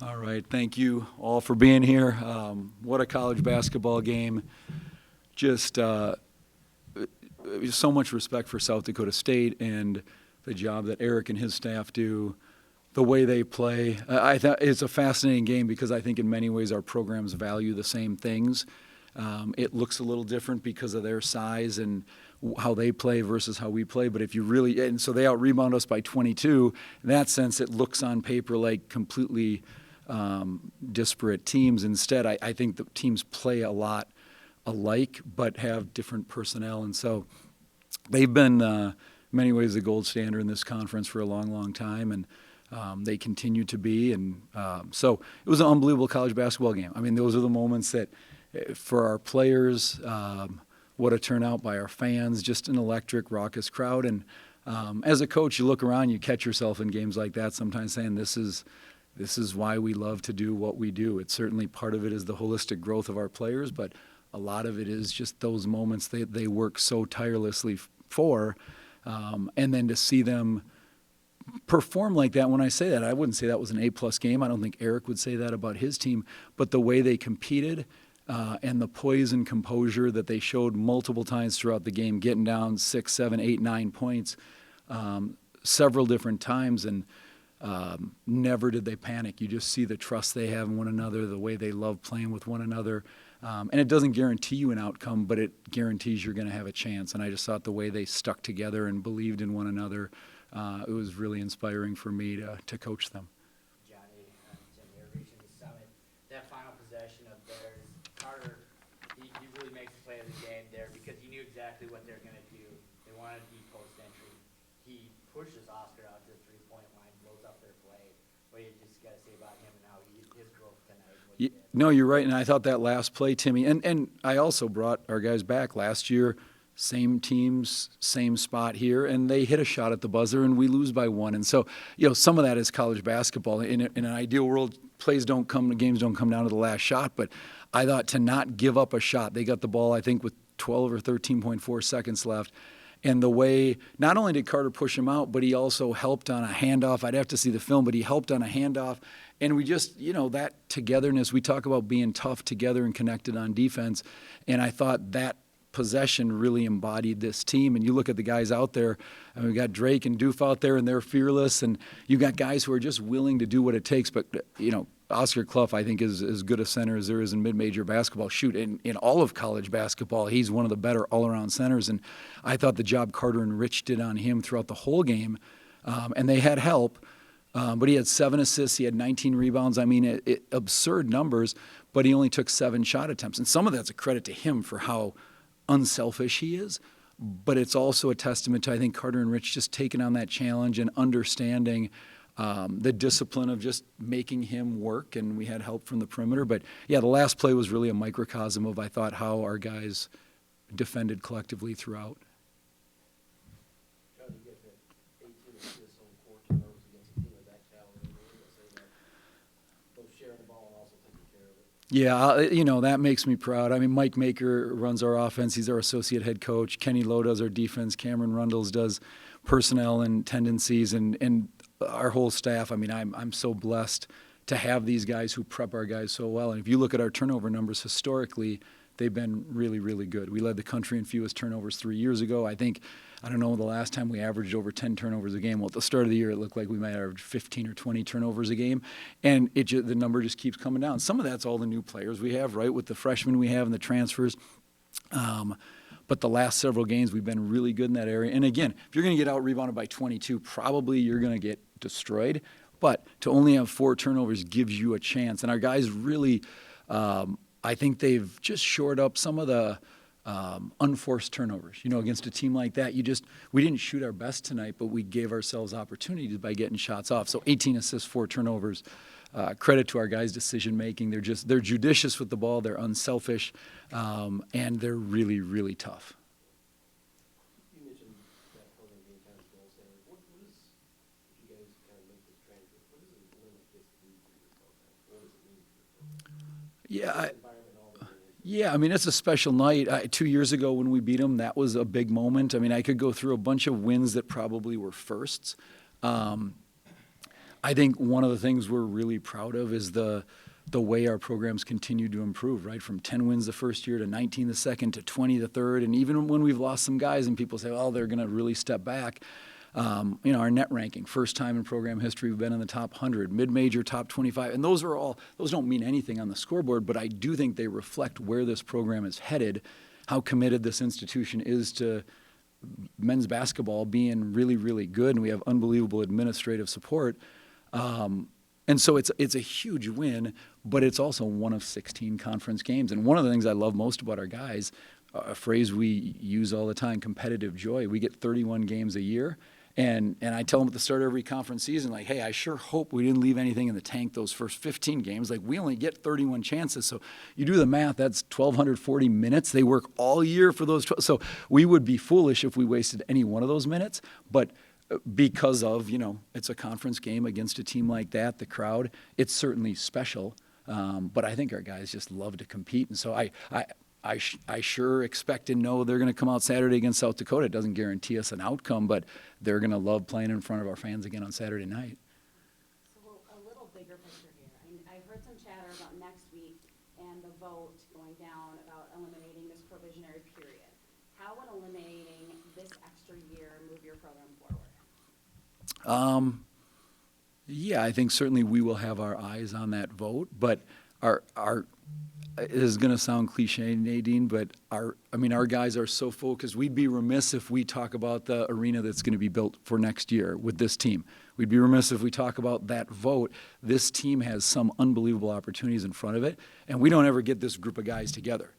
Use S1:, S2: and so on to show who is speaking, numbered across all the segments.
S1: All right, thank you all for being here. What a college basketball game. Just so much respect for South Dakota State and the job that Eric and his staff do, the way they play. I thought it's a fascinating game because I think in many ways our programs value the same things. It looks a little different because of their size and how they play versus how we play. But if you really, and so they out-rebound us by 22. In that sense, it looks on paper like completely disparate teams. Instead, I think the teams play a lot alike but have different personnel. And so they've been, in many ways, the gold standard in this conference for a long, long time. And they continue to be. And so it was an unbelievable college basketball game. I mean, those are the moments that, for our players, what a turnout by our fans, just an electric, raucous crowd. And as a coach, you look around, you catch yourself in games like that sometimes saying, this is why we love to do what we do. It's certainly part of it is the holistic growth of our players, but a lot of it is just those moments they work so tirelessly for. And then to see them perform like that, when I say that, I wouldn't say that was an A-plus game. I don't think Eric would say that about his team. But the way they competed and the poise and composure that they showed multiple times throughout the game, getting down 6, 7, 8, 9 points several different times, and never did they panic. You just see the trust they have in one another, the way they love playing with one another. And it doesn't guarantee you an outcome, but it guarantees you're going to have a chance. And I just thought the way they stuck together and believed in one another, it was really inspiring for me to coach them.
S2: Johnny and Tim, they're reaching the summit. That final possession of theirs, Carter, he really makes the play of the game there because he knew exactly what they're going to do. They wanted to be post-entry. He pushes Oscar out to the three-point line, blows up their play. What do you just got to say about him and how his growth tonight?
S1: No, you're right, and I thought that last play, Timmy, and I also brought our guys back last year, same teams, same spot here, and they hit a shot at the buzzer, and we lose by 1. And so, some of that is college basketball. In an ideal world, games don't come down to the last shot, but I thought to not give up a shot. They got the ball, I think, with 12 or 13.4 seconds left. And the way, not only did Carter push him out, but he also helped on a handoff. I'd have to see the film, but he helped on a handoff. And we just, that togetherness, we talk about being tough together and connected on defense. And I thought that possession really embodied this team. And you look at the guys out there, and we got Drake and Doof out there, and they're fearless. And you got guys who are just willing to do what it takes. But, Oscar Clough, I think, is as good a center as there is in mid-major basketball. Shoot, in all of college basketball, he's one of the better all-around centers. And I thought the job Carter and Rich did on him throughout the whole game, and they had help, but he had 7 assists, he had 19 rebounds. I mean, absurd numbers, but he only took 7 shot attempts. And some of that's a credit to him for how unselfish he is, but it's also a testament to, I think, Carter and Rich just taking on that challenge and understanding the discipline of just making him work, and we had help from the perimeter. But, the last play was really a microcosm of, I thought, how our guys defended collectively throughout.
S3: John, you get the 18 assists on 4 turnovers against a team of that caliber. Both sharing the ball and also taking care of it.
S1: Yeah, that makes me proud. I mean, Mike Maker runs our offense. He's our associate head coach. Kenny Lowe does our defense. Cameron Rundles does personnel and tendencies, and our whole staff. I mean, I'm so blessed to have these guys who prep our guys so well. And if you look at our turnover numbers historically, they've been really, really good. We led the country in fewest turnovers 3 years ago. I don't know the last time we averaged over 10 turnovers a game. Well, at the start of the year, it looked like we might average 15 or 20 turnovers a game. And the number just keeps coming down. Some of that's all the new players we have, right, with the freshmen we have and the transfers. But the last several games, we've been really good in that area. And again, if you're going to get out-rebounded by 22, probably you're going to get destroyed. But to only have 4 turnovers gives you a chance. And our guys really, I think they've just shored up some of the unforced turnovers. Against a team like that, we didn't shoot our best tonight, but we gave ourselves opportunities by getting shots off. So 18 assists, 4 turnovers. Credit to our guys' decision-making. They're judicious with the ball. They're unselfish, and they're really, really tough.
S3: You mentioned that program being kind of goal standard. What is, if you guys kind of make this transfer, what does it limit this do for your program? What does it mean for your program?
S1: Yeah, I mean, it's a special night. 2 years ago when we beat them, that was a big moment. I mean, I could go through a bunch of wins that probably were firsts. I think one of the things we're really proud of is the way our programs continue to improve, right? From 10 wins the first year to 19 the second to 20 the third. And even when we've lost some guys and people say, oh, they're going to really step back, our net ranking, first time in program history, we've been in the top 100, mid-major, top 25. And those don't mean anything on the scoreboard, but I do think they reflect where this program is headed, how committed this institution is to men's basketball being really, really good. And we have unbelievable administrative support. And so it's a huge win, but it's also one of 16 conference games. And one of the things I love most about our guys, a phrase we use all the time, competitive joy. We get 31 games a year. And I tell them at the start of every conference season, like, hey, I sure hope we didn't leave anything in the tank those first 15 games. Like, we only get 31 chances. So you do the math, that's 1,240 minutes. They work all year for those 12. So we would be foolish if we wasted any one of those minutes. But because of, it's a conference game against a team like that, the crowd, it's certainly special. But I think our guys just love to compete. And so I sure expect and know they're going to come out Saturday against South Dakota. It doesn't guarantee us an outcome, but they're going to love playing in front of our fans again on Saturday night.
S4: So a little bigger picture here. I've heard some chatter about next week and the vote going down about eliminating this provisionary period. How would eliminating this extra year move your program forward?
S1: Yeah, I think certainly we will have our eyes on that vote, but our it is going to sound cliche, Nadine, but our guys are so focused. We'd be remiss if we talk about the arena that's going to be built for next year with this team. We'd be remiss if we talk about that vote. This team has some unbelievable opportunities in front of it, and we don't ever get this group of guys together.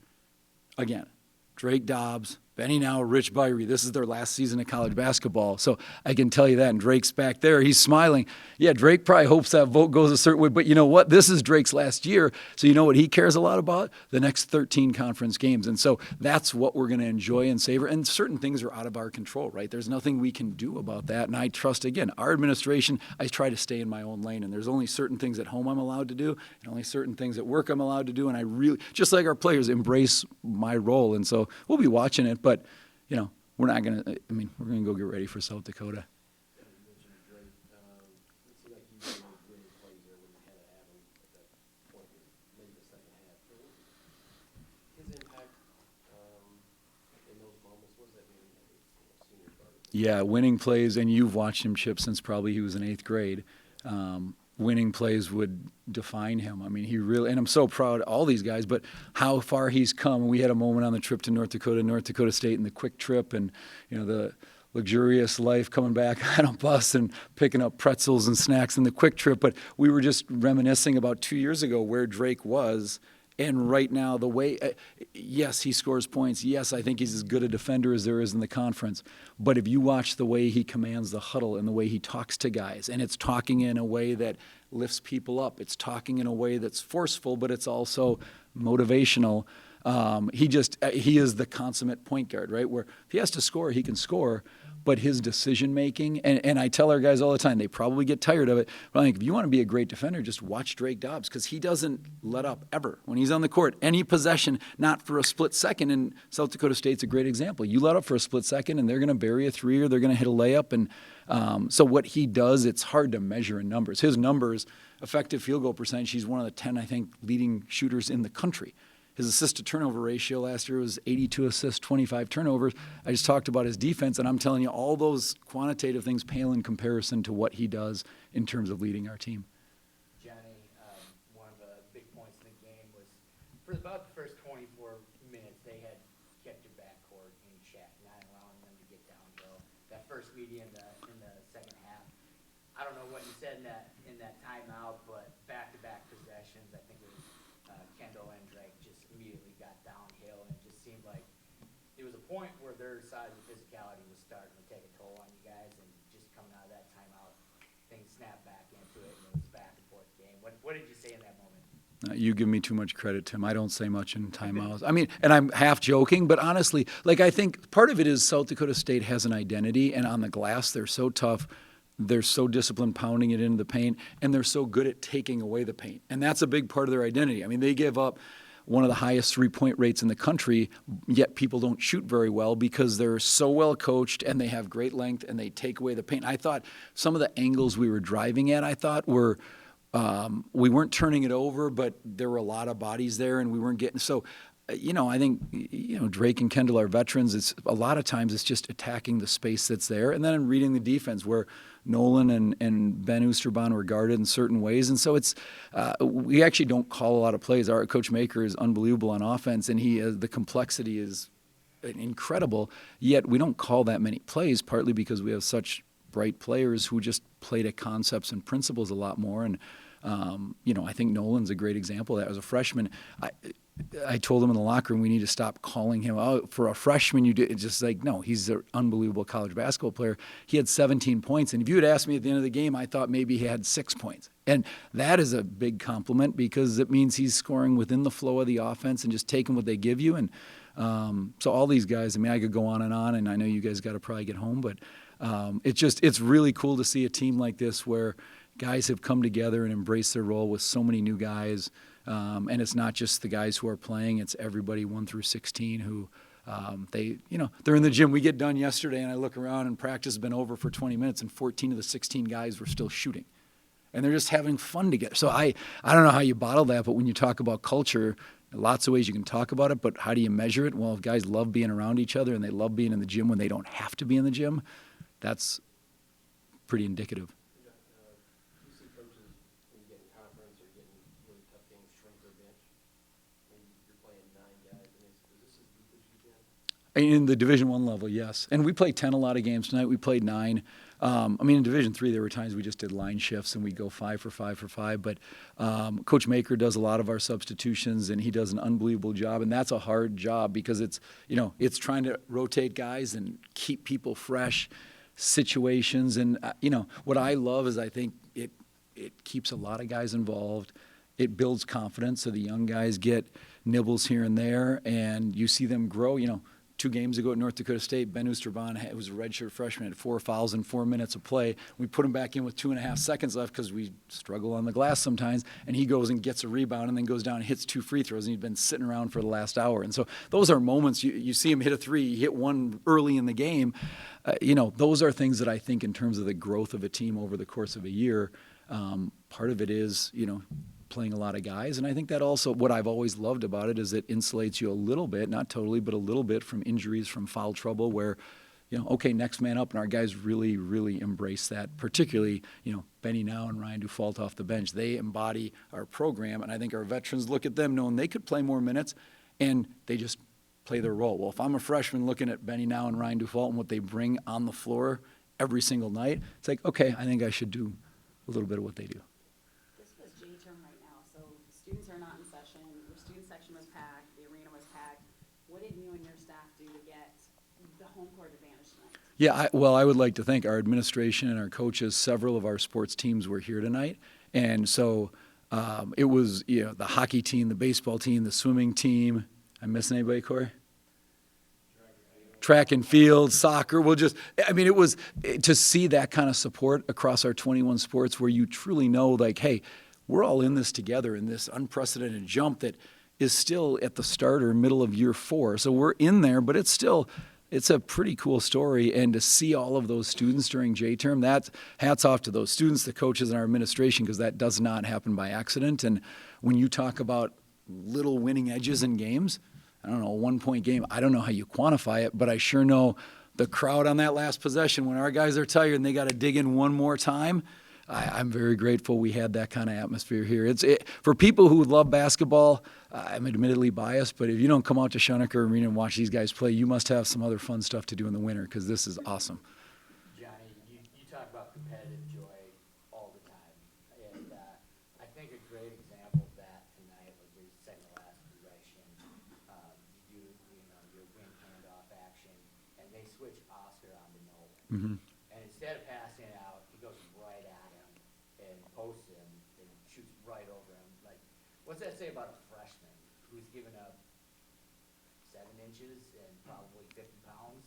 S1: Again, Drake Dobbs, Benny Now, Rich Byrie. This is their last season of college basketball. So I can tell you that. And Drake's back there. He's smiling. Yeah, Drake probably hopes that vote goes a certain way. But you know what? This is Drake's last year. So you know what he cares a lot about? The next 13 conference games. And so that's what we're going to enjoy and savor. And certain things are out of our control, right? There's nothing we can do about that. And I trust, again, our administration, I try to stay in my own lane. And there's only certain things at home I'm allowed to do and only certain things at work I'm allowed to do. And I really, just like our players, embrace my role. And so we'll be watching it. But we're not going to, we're going to go get ready for South Dakota.
S3: You mentioned Drake. It seemed like he really made winning plays there when you had to have him at that point in maybe the second half. So his impact in those moments, what does that mean as a senior starter?
S1: Yeah, winning plays, and you've watched him, Chip, since probably he was in 8th grade. Winning plays would define him. He really, and I'm so proud of all these guys, but how far he's come. We had a moment on the trip to North Dakota State, and the quick trip, and the luxurious life coming back on a bus and picking up pretzels and snacks in the quick trip. But we were just reminiscing about 2 years ago where Drake was. And right now, the way, yes, he scores points. Yes, I think he's as good a defender as there is in the conference. But if you watch the way he commands the huddle and the way he talks to guys, and it's talking in a way that lifts people up, it's talking in a way that's forceful, but it's also motivational. He is the consummate point guard, right? Where if he has to score, he can score. But his decision-making, and I tell our guys all the time, they probably get tired of it, but I think if you want to be a great defender, just watch Drake Dobbs, because he doesn't let up ever. When he's on the court, any possession, not for a split second, and South Dakota State's a great example. You let up for a split second, and they're going to bury a three, or they're going to hit a layup. And so what he does, it's hard to measure in numbers. His numbers, effective field goal percentage, he's one of the 10, I think, leading shooters in the country. His assist-to-turnover ratio last year was 82 assists, 25 turnovers. I just talked about his defense, and I'm telling you, all those quantitative things pale in comparison to what he does in terms of leading our team.
S2: Johnny, one of the big points in the game was for about the first 24 minutes, they had kept your backcourt in check, not allowing them to get downhill. That first media in the second half, I don't know what you said in that timeout, but back-to-back possessions, I think it was Kendall and Drake just immediately got downhill, and it just seemed like it was a point where their size and physicality was starting to take a toll on you guys, and just coming out of that timeout, things snapped back into it, and it was back and forth game. What did you say in that moment?
S1: You give me too much credit, Tim. I don't say much in timeouts. And I'm half joking, but honestly, I think part of it is South Dakota State has an identity, and on the glass, they're so tough. They're so disciplined pounding it into the paint, and they're so good at taking away the paint. And that's a big part of their identity. They give up one of the highest three-point rates in the country, yet people don't shoot very well because they're so well coached and they have great length and they take away the paint. I thought some of the angles we were driving at, I thought were we weren't turning it over, but there were a lot of bodies there and we weren't getting so. I think, Drake and Kendall are veterans. It's a lot of times it's just attacking the space that's there and then reading the defense where Nolan and Ben Oosterbaan were guarded in certain ways. And so we actually don't call a lot of plays. Our Coach Maker is unbelievable on offense and the complexity is incredible, yet we don't call that many plays, partly because we have such bright players who just play to concepts and principles a lot more. And, I think Nolan's a great example of that. As a freshman, I told him in the locker room we need to stop calling him out. For a freshman, it's just like, no, he's an unbelievable college basketball player. He had 17 points, and if you had asked me at the end of the game, I thought maybe he had 6 points. And that is a big compliment because it means he's scoring within the flow of the offense and just taking what they give you. And so all these guys, I could go on, and I know you guys got to probably get home, but it's really cool to see a team like this where guys have come together and embraced their role with so many new guys. And it's not just the guys who are playing; it's everybody 1 through 16 who they're in the gym. We get done yesterday, and I look around, and practice has been over for 20 minutes, and 14 of the 16 guys were still shooting, and they're just having fun together. So I don't know how you bottle that, but when you talk about culture, lots of ways you can talk about it. But how do you measure it? Well, if guys love being around each other and they love being in the gym when they don't have to be in the gym, that's pretty indicative.
S3: You see coaches when you get in conference or getting really tough games shrink their bench. Maybe you're playing 9 guys, and is this as deep as you can?
S1: In the Division I level, yes. And we played 10 a lot of games tonight. We played 9. In Division III, there were times we just did line shifts and we'd go 5 for 5 for 5. But Coach Maker does a lot of our substitutions, and he does an unbelievable job. And that's a hard job because it's trying to rotate guys and keep people fresh situations. And, what I love is I think it keeps a lot of guys involved. It builds confidence, so the young guys get nibbles here and there, and you see them grow. 2 games ago at North Dakota State, Ben Oosterbaan was a redshirt freshman, had 4 fouls in 4 minutes of play. We put him back in with 2.5 seconds left because we struggle on the glass sometimes, and he goes and gets a rebound and then goes down and hits 2 free throws, and he'd been sitting around for the last hour. And so those are moments, you see him hit a 3, he hit 1 early in the game. Those are things that I think in terms of the growth of a team over the course of a year, part of it is, playing a lot of guys. And I think that also, what I've always loved about it is it insulates you a little bit, not totally, but a little bit from injuries, from foul trouble where, okay, next man up. And our guys really, really embrace that, particularly, Benny Now and Ryan Dufault off the bench. They embody our program. And I think our veterans look at them knowing they could play more minutes, and they just play their role. Well, if I'm a freshman looking at Benny Now and Ryan Dufault and what they bring on the floor every single night, it's like, okay, I think I should do a little bit of what they do.
S4: This was J-term right now, so students are not in session. Your student section was packed, the arena was packed. What did you and your staff do to get the home court advantage tonight?
S1: Yeah, I would like to thank our administration and our coaches. Several of our sports teams were here tonight. And so it was, the hockey team, the baseball team, the swimming team. I'm missing anybody, Corey? Track and field, soccer. It was to see that kind of support across our 21 sports where you truly know, like, hey, we're all in this together in this unprecedented jump that is still at the start or middle of year 4. So we're in there, but it's a pretty cool story. And to see all of those students during J-term, that's hats off to those students, the coaches, and our administration, because that does not happen by accident. And when you talk about little winning edges in games, I don't know, a 1-point game, I don't know how you quantify it, but I sure know the crowd on that last possession, when our guys are tired and they got to dig in one more time, I'm very grateful we had that kind of atmosphere here. For people who love basketball, I'm admittedly biased, but if you don't come out to Schoenecker Arena and watch these guys play, you must have some other fun stuff to do in the winter because this is awesome.
S2: Johnny, you talk about competitive joy all the time, and I think a great example of that tonight was your second to last possession. You do, your wing handoff action, and they switch Oscar onto Nolan.
S1: Mm-hmm.
S2: And instead of passing it out, he goes right at him and posts him and shoots right over him. Like, what's that say about a freshman who's given up 7 inches and probably 50 pounds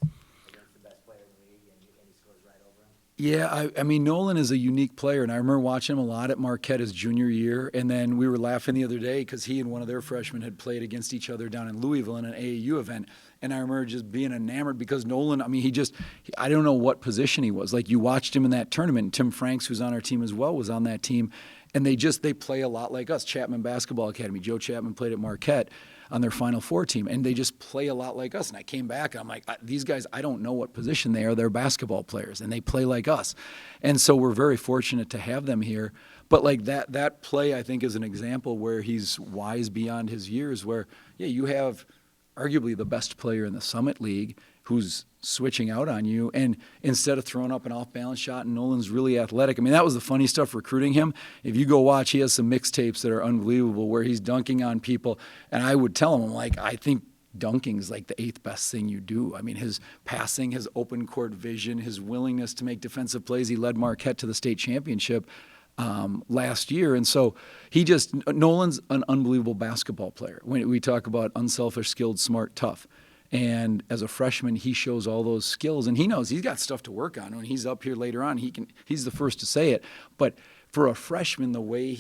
S2: against the best player in the league, and he scores right over him?
S1: Yeah, I mean, Nolan is a unique player, and I remember watching him a lot at Marquette his junior year. And then we were laughing the other day because he and one of their freshmen had played against each other down in Louisville in an AAU event. And I remember just being enamored because Nolan, I mean, I don't know what position he was. Like, you watched him in that tournament. Tim Franks, who's on our team as well, was on that team. And they play a lot like us. Chapman Basketball Academy. Joe Chapman played at Marquette on their Final Four team, and they just play a lot like us. And I came back, and I'm like, these guys, I don't know what position they are. They're basketball players, and they play like us. And so we're very fortunate to have them here. But like that play, I think, is an example where he's wise beyond his years, where, yeah, you have arguably the best player in the Summit League who's switching out on you, and instead of throwing up an off-balance shot, and Nolan's really athletic. I mean, that was the funny stuff recruiting him. If you go watch, he has some mixtapes that are unbelievable where he's dunking on people, and I would tell him, I'm like, I think dunking is like the 8th best thing you do. I mean, his passing, his open court vision, his willingness to make defensive plays. He led Marquette to the state championship last year. And so Nolan's an unbelievable basketball player. When we talk about unselfish, skilled, smart, tough. And as a freshman, he shows all those skills, and he knows he's got stuff to work on. When he's up here later on, he's the first to say it. But for a freshman, the way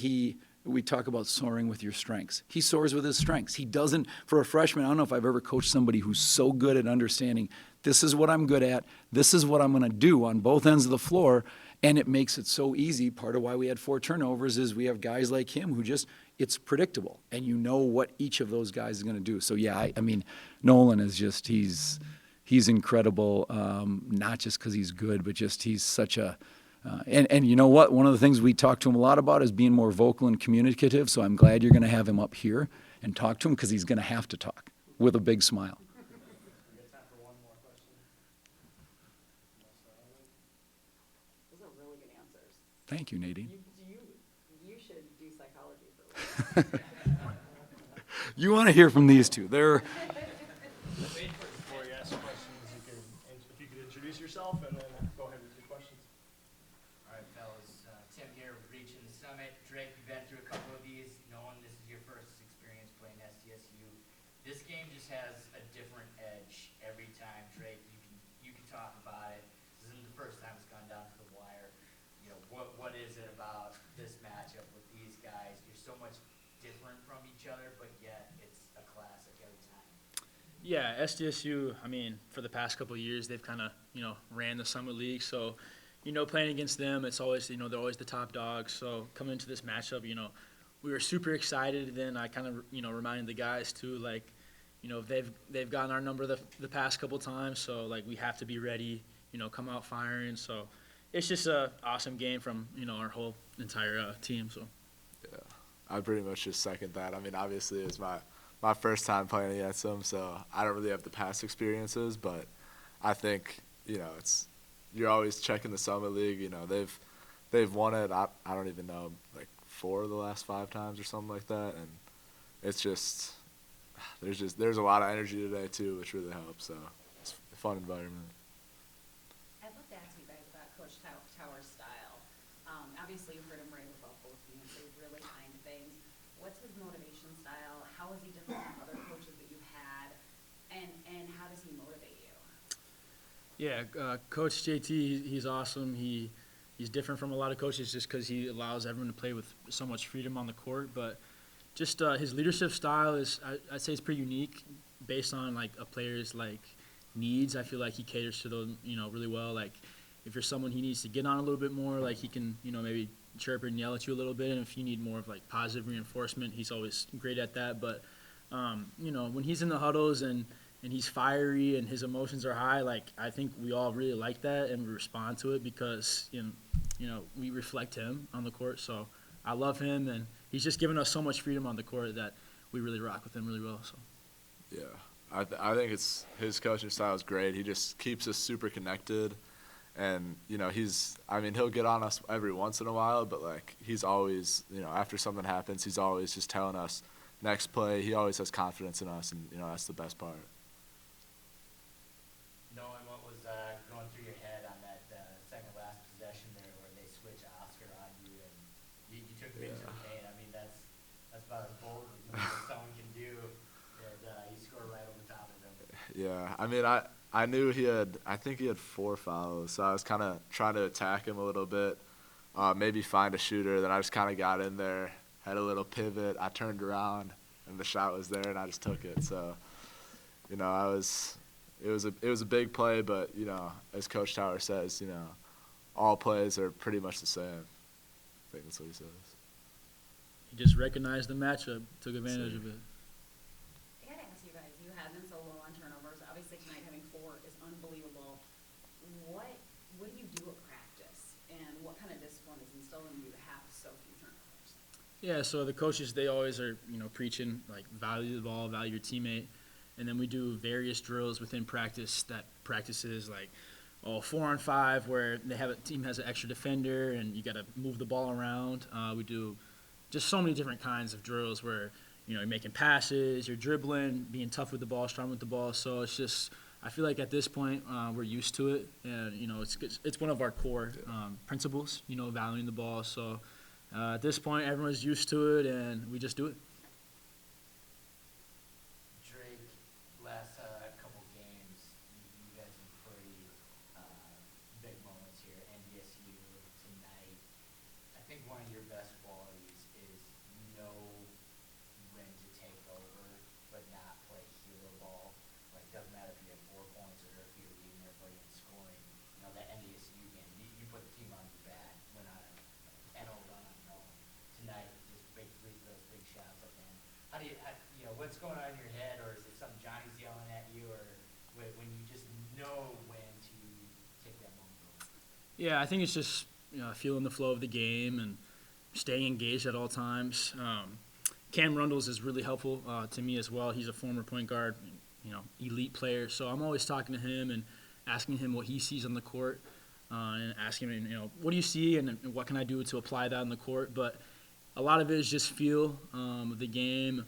S1: we talk about soaring with your strengths. He soars with his strengths. He doesn't, for a freshman, I don't know if I've ever coached somebody who's so good at understanding, this is what I'm good at, this is what I'm going to do on both ends of the floor, and it makes it so easy. Part of why we had 4 turnovers is we have guys like him who it's predictable, and you know what each of those guys is going to do. So, yeah, I mean, Nolan is he's incredible, not just because he's good, but just he's such a and you know what? One of the things we talk to him a lot about is being more vocal and communicative, so I'm glad you're going to have him up here and talk to him because he's going to have to talk with a big smile.
S3: We got time for one more question.
S4: Those are really good answers.
S1: Thank you, Nadine.
S4: You should do psychology for a living.
S1: You want to hear from these two. They're
S3: Before you ask questions, if you could introduce yourself and then go ahead with your questions.
S2: All right, fellas, Tim here, reaching the summit. Drake, you've been through a couple of these. Knowing this is your first experience playing SDSU, this game just has a different edge every time. Drake, you can talk about it. This isn't the first time it's gone down to the wire. You know, what is it about this matchup with these guys? You're so much different from each other, but yet it's a classic every time.
S5: Yeah, SDSU, I mean, for the past couple of years, they've kind of, ran the Summit League. So, playing against them, it's always, they're always the top dogs. So coming into this matchup, we were super excited. Then I kind of, reminded the guys too, like, they've gotten our number the past couple times. So, like, we have to be ready, come out firing. So it's just a awesome game from, our whole entire team. So.
S6: Yeah, I pretty much just second that. I mean, obviously it was my first time playing against them, so I don't really have the past experiences, but I think, you're always checking the Summit League. They've won it, I don't even know, like 4 of the last 5 times or something like that, and it's there's a lot of energy today too, which really helps, so it's a fun environment.
S4: I'd love to ask you guys about Coach Tower's style. Obviously, you've heard him rave about both teams. They're really kind things. What's his motivation style? How is he different from other coaches that you've had? And how does he motivate you?
S5: Yeah, Coach JT, he's awesome. He's different from a lot of coaches just because he allows everyone to play with so much freedom on the court. But just his leadership style I'd say it's pretty unique based on like a player's like needs. I feel like he caters to those really well. Like if you're someone he needs to get on a little bit more, like he can maybe chirp and yell at you a little bit. And if you need more of like positive reinforcement, he's always great at that. But when he's in the huddles and he's fiery and his emotions are high, like I think we all really like that and we respond to it because we reflect him on the court. So I love him and he's just given us so much freedom on the court that we really rock with him really well. So
S6: Yeah, I think his coaching style is great. He just keeps us super connected, and he'll get on us every once in a while, but like he's always after something happens, he's always just telling us next play. He always has confidence in us, and that's the best part.
S2: Knowing what was going through your head on that second last possession there where they switch Oscar on you and you took me to the paint. I mean, that's about as bold as someone can do, and you score right over top of them.
S6: Yeah, I mean, I I knew I think he had 4 fouls, so I was kind of trying to attack him a little bit, maybe find a shooter. Then I just kind of got in there, had a little pivot. I turned around, and the shot was there, and I just took it. So, you know, it was a big play, but, you know, as Coach Tower says, you know, all plays are pretty much the same. I think that's what he says.
S5: He just recognized the matchup, took advantage of it.
S4: I gotta ask you guys, you had been so low on turnovers. Obviously tonight having 4 is unbelievable. What do you do at practice, and what kind of discipline is instilled in you to have so few turnovers?
S5: Yeah, so the coaches, they always are, you know, preaching, like, value the ball, value your teammate. And then we do various drills within practice that practices, like, 4-on-5, where team has an extra defender, and you got to move the ball around. We do just so many different kinds of drills where, you know, you're making passes, you're dribbling, being tough with the ball, strong with the ball. So it's just, I feel like at this point, we're used to it. And, you know, it's one of our core principles, you know, valuing the ball. So at this point, everyone's used to it, and we just do it.
S2: Drake, last couple games, you had some pretty big moments here. NDSU tonight. I think one of your best qualities is when to take over, but not play hero ball. Like, doesn't matter if you have 4 points or if you're leading everybody in scoring. You know, that NDSU game, you put the team on your back, went on a 10-0 run on your own. Tonight, just big threes, those big shots at the end. How do you, you know, what's going on in your head, or is it something Johnny's yelling at you, or when you just know when to take that moment over?
S5: Yeah, I think it's just, you know, feeling the flow of the game and staying engaged at all times. Cam Rundles is really helpful to me as well. He's a former point guard, you know, elite player. So I'm always talking to him and asking him what he sees on the court, and asking him, you know, what do you see and what can I do to apply that on the court. But a lot of it is just feel of the game,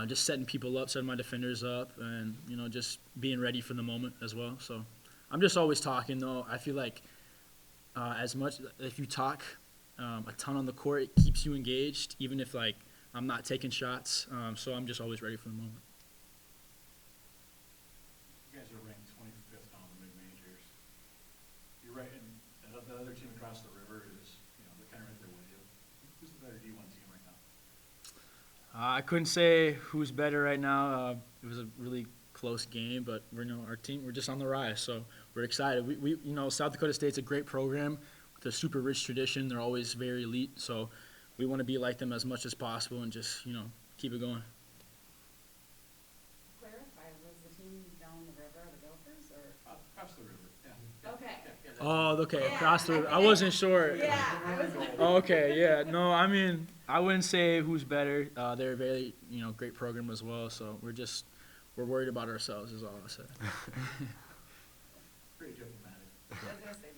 S5: just setting people up, setting my defenders up, and, you know, just being ready for the moment as well. So I'm just always talking, though. I feel like as much if you talk a ton on the court, it keeps you engaged, even if, like, I'm not taking shots. So I'm just always ready for the moment.
S7: You guys are ranked 25th on the mid-majors. You're right, and the other team across the river is, you know, they're kind of right there with you. Who's the better D1 team right now?
S5: I couldn't say who's better right now. It was a really close game, but we're just on the rise, so we're excited. We you know, South Dakota State's a great program with a super rich tradition. They're always very elite, so we want to be like them as much as possible and just, you know, keep it going.
S4: Clarify, was the team down the river the Gophers, or?
S7: Across the river, yeah.
S4: Okay.
S5: Oh, okay,
S4: Yeah,
S5: across the river. I
S4: okay.
S5: wasn't sure.
S4: Yeah, I was.
S5: Okay, yeah. No, I mean, I wouldn't say who's better. They're a very, you know, great program as well, so we're worried about ourselves is all I'll say.
S7: Pretty diplomatic.
S4: I was gonna say,